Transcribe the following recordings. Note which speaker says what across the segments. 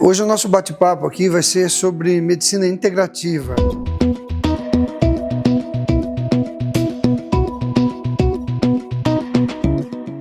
Speaker 1: Hoje o nosso bate-papo aqui vai ser sobre medicina integrativa.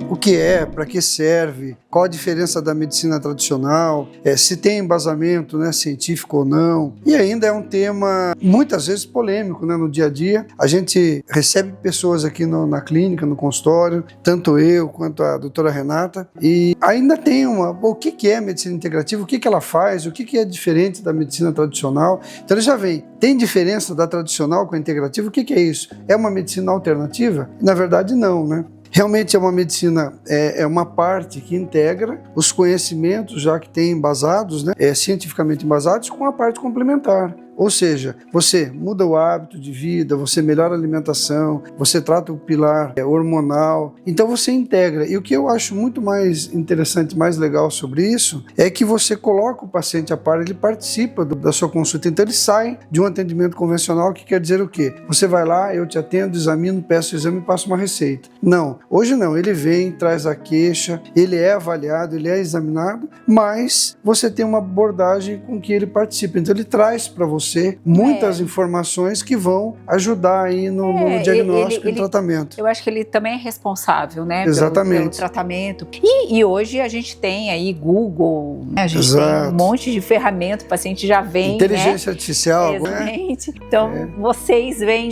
Speaker 1: O que é, para que serve, qual a diferença da medicina tradicional, se tem embasamento, né, científico ou não. E ainda é um tema muitas vezes polêmico, né, no dia a dia. A gente recebe pessoas aqui na clínica, no consultório, tanto eu quanto a doutora Renata, e ainda tem o que é medicina integrativa, o que ela faz, o que é diferente da medicina tradicional. Então ele já vem, tem diferença da tradicional com a integrativa? O que é isso? É uma medicina alternativa? Na verdade não, né? Realmente é uma medicina, é uma parte que integra os conhecimentos já que tem embasados, né, cientificamente embasados, com a parte complementar. Ou seja, você muda o hábito de vida, você melhora a alimentação, você trata o pilar hormonal, então você integra. E o que eu acho muito mais interessante, mais legal sobre isso, é que você coloca o paciente a par, ele participa da sua consulta, então ele sai de um atendimento convencional, que quer dizer o quê? Você vai lá, eu te atendo, examino, peço o exame e passo uma receita. Não, hoje não, ele vem, traz a queixa, ele é avaliado, ele é examinado, mas você tem uma abordagem com que ele participa, então ele traz para você muitas informações que vão ajudar aí no diagnóstico e tratamento.
Speaker 2: Eu acho que ele também é responsável, né?
Speaker 1: Exatamente.
Speaker 2: Pelo tratamento. E hoje a gente tem aí Google, né? A gente tem um monte de ferramenta, o paciente já vem,
Speaker 1: inteligência artificial.
Speaker 2: Exatamente. Né? Então, vocês vêm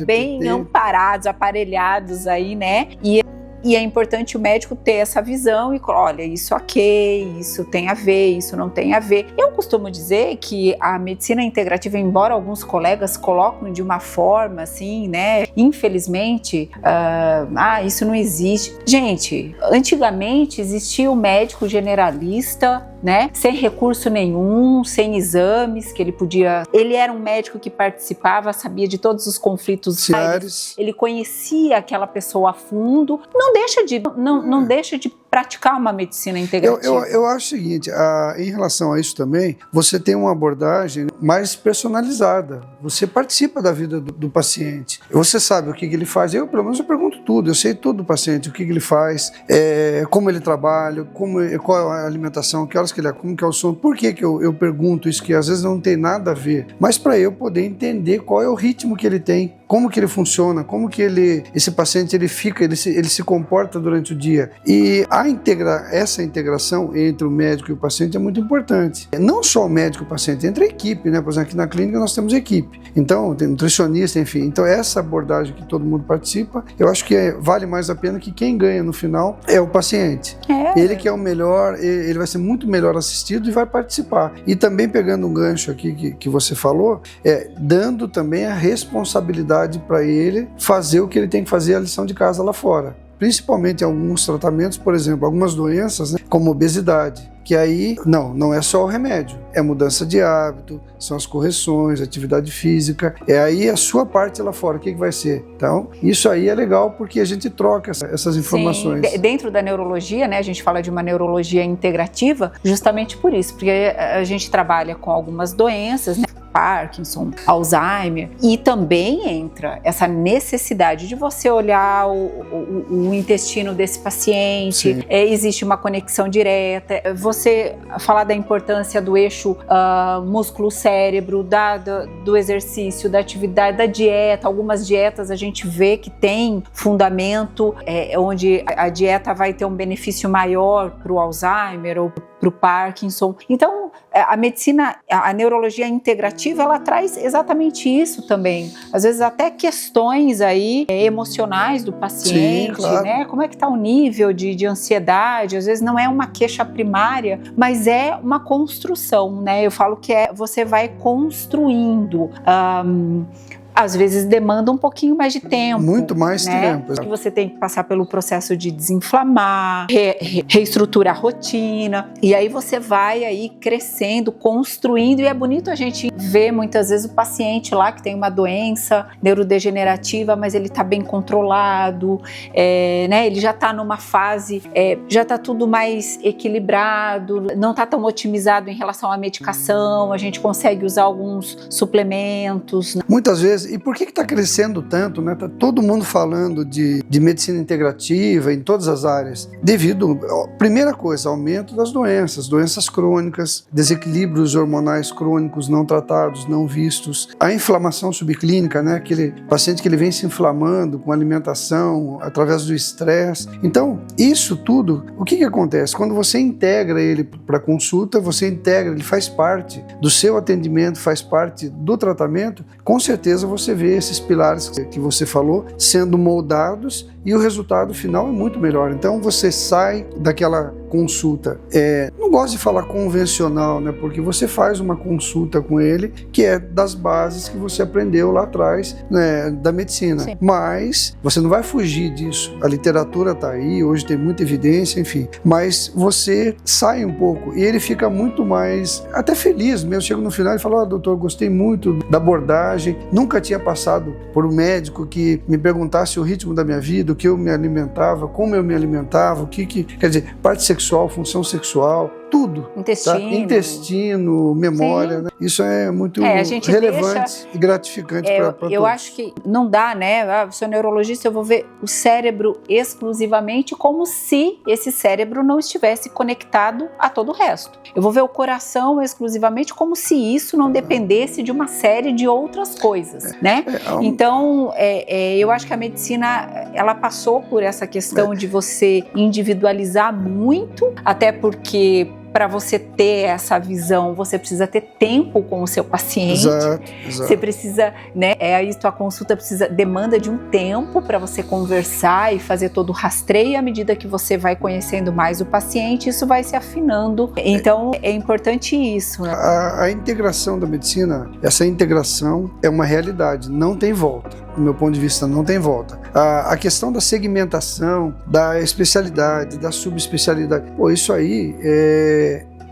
Speaker 2: bem amparados, aparelhados aí, né? E é importante o médico ter essa visão e, olha, isso ok, isso tem a ver, isso não tem a ver. Eu costumo dizer que a medicina integrativa, embora alguns colegas coloquem de uma forma assim, né, infelizmente, isso não existe. Gente, antigamente existia o médico generalista, né, sem recurso nenhum, sem exames, que ele era um médico que participava, sabia de todos os conflitos diários, ele conhecia aquela pessoa a fundo, não deixa de praticar uma medicina integrativa.
Speaker 1: Eu acho o seguinte, em relação a isso também, você tem uma abordagem mais personalizada, você participa da vida do paciente, você sabe o que ele faz, pelo menos eu pergunto tudo, eu sei tudo do paciente, o que ele faz, como ele trabalha, qual é a alimentação, que horas que ele é, como que é o sono, por que eu pergunto isso, que às vezes não tem nada a ver, mas para eu poder entender qual é o ritmo que ele tem, como que ele funciona, como que esse paciente ele se comporta durante o dia. E essa integração entre o médico e o paciente é muito importante. Não só o médico e o paciente, entre a equipe, né? Por exemplo, aqui na clínica nós temos equipe. Então, tem nutricionista, enfim. Então, essa abordagem que todo mundo participa, eu acho que vale mais a pena, que quem ganha no final é o paciente. Ele que é o melhor, ele vai ser muito melhor assistido e vai participar. E também pegando um gancho aqui que você falou, dando também a responsabilidade para ele fazer o que ele tem que fazer, a lição de casa lá fora. Principalmente em alguns tratamentos, por exemplo, algumas doenças, né, como obesidade, que aí não é só o remédio, é mudança de hábito, são as correções, atividade física, aí a sua parte lá fora, o que vai ser? Então, isso aí é legal porque a gente troca essas informações.
Speaker 2: Sim, dentro da neurologia, né, a gente fala de uma neurologia integrativa justamente por isso, porque a gente trabalha com algumas doenças, né, Parkinson, Alzheimer, e também entra essa necessidade de você olhar o intestino desse paciente, existe uma conexão direta, você falar da importância do eixo músculo-cérebro, do exercício, da atividade, da dieta. Algumas dietas a gente vê que tem fundamento, onde a dieta vai ter um benefício maior para o Alzheimer ou para o Parkinson. Então, a medicina, a neurologia integrativa, ela traz exatamente isso também. Às vezes até questões aí emocionais do paciente,
Speaker 1: sim, claro,
Speaker 2: né? Como é que está o nível de ansiedade? Às vezes não é uma queixa primária, mas é uma construção, né? Eu falo que você vai construindo. Às vezes demanda um pouquinho mais de tempo.
Speaker 1: Muito mais tempo.
Speaker 2: Que você tem que passar pelo processo de desinflamar, reestruturar a rotina, e aí você vai aí crescendo, construindo, e é bonito a gente ver muitas vezes o paciente lá que tem uma doença neurodegenerativa, mas ele está bem controlado, né? Ele já está numa fase, já está tudo mais equilibrado, não está tão otimizado em relação à medicação, a gente consegue usar alguns suplementos.
Speaker 1: Muitas vezes certeza. E por que está crescendo tanto, né? Tá todo mundo falando de medicina integrativa em todas as áreas. Devido, primeira coisa, aumento das doenças crônicas, desequilíbrios hormonais crônicos não tratados, não vistos, a inflamação subclínica, né? Aquele paciente que ele vem se inflamando com alimentação, através do estresse. Então, isso tudo, o que acontece? Quando você integra ele para consulta, você integra, ele faz parte do seu atendimento, faz parte do tratamento, com certeza você vê esses pilares que você falou sendo moldados e o resultado final é muito melhor. Então você sai daquela consulta, não gosto de falar convencional, né? Porque você faz uma consulta com ele que é das bases que você aprendeu lá atrás, né, da medicina.
Speaker 2: Sim.
Speaker 1: Mas você não vai fugir disso. A literatura está aí, hoje tem muita evidência, enfim. Mas você sai um pouco e ele fica muito mais, até feliz mesmo. Chega no final e fala: doutor, gostei muito da abordagem, nunca tinha passado por um médico que me perguntasse o ritmo da minha vida, o que eu me alimentava, como eu me alimentava, quer dizer, parte sexual, função sexual, tudo.
Speaker 2: Intestino.
Speaker 1: Tá? Intestino, memória, né? Isso é muito relevante e gratificante para todos.
Speaker 2: Eu acho que não dá, né? Eu sou neurologista, eu vou ver o cérebro exclusivamente como se esse cérebro não estivesse conectado a todo o resto. Eu vou ver o coração exclusivamente como se isso não dependesse de uma série de outras coisas, né? Então, eu acho que a medicina, ela passou por essa questão de você individualizar muito, até porque para você ter essa visão, você precisa ter tempo com o seu paciente.
Speaker 1: Exato.
Speaker 2: Você precisa, né? Aí tua consulta demanda de um tempo para você conversar e fazer todo o rastreio. À medida que você vai conhecendo mais o paciente, isso vai se afinando. Então, é importante isso, né?
Speaker 1: A integração da medicina, essa integração é uma realidade, não tem volta. Do meu ponto de vista, não tem volta. A questão da segmentação, da especialidade, da subespecialidade, isso aí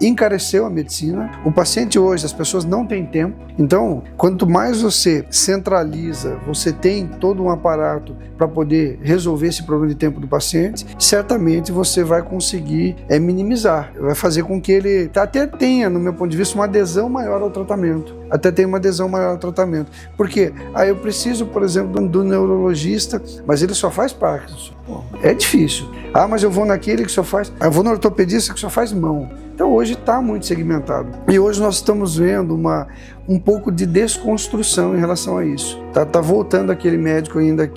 Speaker 1: encareceu a medicina. O paciente hoje, as pessoas não têm tempo. Então, quanto mais você centraliza, você tem todo um aparato para poder resolver esse problema de tempo do paciente, certamente você vai conseguir minimizar. Vai fazer com que ele até tenha, no meu ponto de vista, uma adesão maior ao tratamento. Porque eu preciso, por exemplo, do neurologista, mas ele só faz Parkinson. É difícil. Mas eu vou naquele que só faz... Eu vou no ortopedista que só faz mão. Então hoje está muito segmentado. E hoje nós estamos vendo um pouco de desconstrução em relação a isso. Tá voltando aquele médico ainda,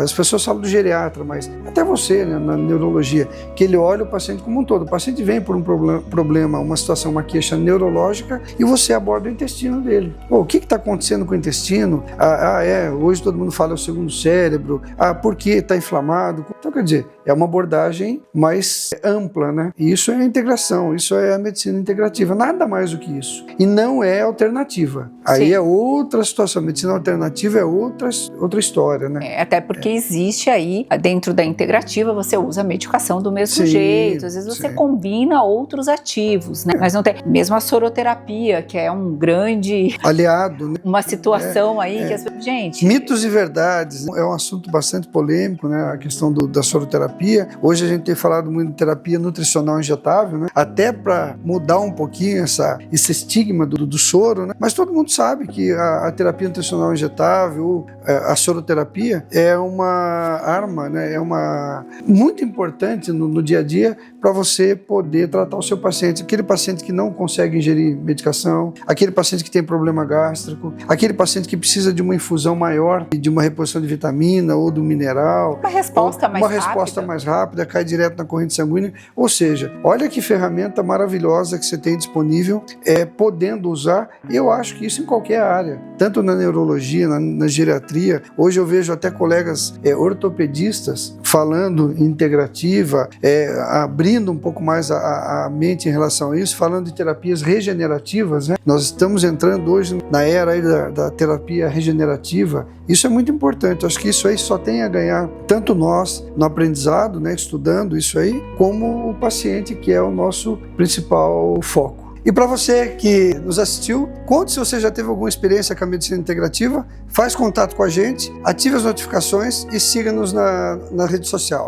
Speaker 1: as pessoas falam do geriatra, mas até você, né, na neurologia, que ele olha o paciente como um todo. O paciente vem por um problema, uma situação, uma queixa neurológica, e você aborda o intestino dele. O que está acontecendo com o intestino? Hoje todo mundo fala o segundo cérebro. Por que está inflamado? Então, quer dizer, é uma abordagem mais ampla, né? E isso é a integração, isso é a medicina integrativa, nada mais do que isso. E não é alternativa. Aí é outra situação. A medicina alternativa é outra história, né?
Speaker 2: Até porque existe aí, dentro da integrativa, você usa a medicação do mesmo jeito. Às vezes você combina outros ativos, né? Mas não tem. Mesmo a soroterapia, que é um grande
Speaker 1: aliado, né?
Speaker 2: Uma situação aí que as pessoas... Gente...
Speaker 1: Mitos e verdades é um assunto bastante polêmico, né? A questão da soroterapia. Hoje a gente tem falado muito de terapia nutricional injetável, né? Até para mudar um pouquinho esse estigma do soro, né? Mas todo mundo sabe que a terapia nutricional injetável, a soroterapia, é uma arma, né? É muito importante no dia a dia para você poder tratar o seu paciente. Aquele paciente que não consegue ingerir medicação, aquele paciente que tem problema gástrico, aquele paciente que precisa de uma infusão maior, de uma reposição de vitamina ou do mineral.
Speaker 2: Uma resposta
Speaker 1: mais rápida, cai direto na corrente sanguínea. Ou seja, olha que ferramenta maravilhosa que você tem disponível, podendo usar. E eu acho que isso em qualquer área, tanto na neurologia, na geriatria. Hoje eu vejo até colegas ortopedistas falando em integrativa, abrindo um pouco mais a mente em relação a isso, falando de terapias regenerativas, né? Nós estamos entrando hoje na era aí da terapia regenerativa. Isso é muito importante. Eu acho que isso aí só tem a ganhar, tanto nós no aprendizado, né, estudando isso aí, como o paciente, que é o nosso principal foco. E para você que nos assistiu, conte se você já teve alguma experiência com a medicina integrativa, faz contato com a gente, ative as notificações e siga-nos na rede social.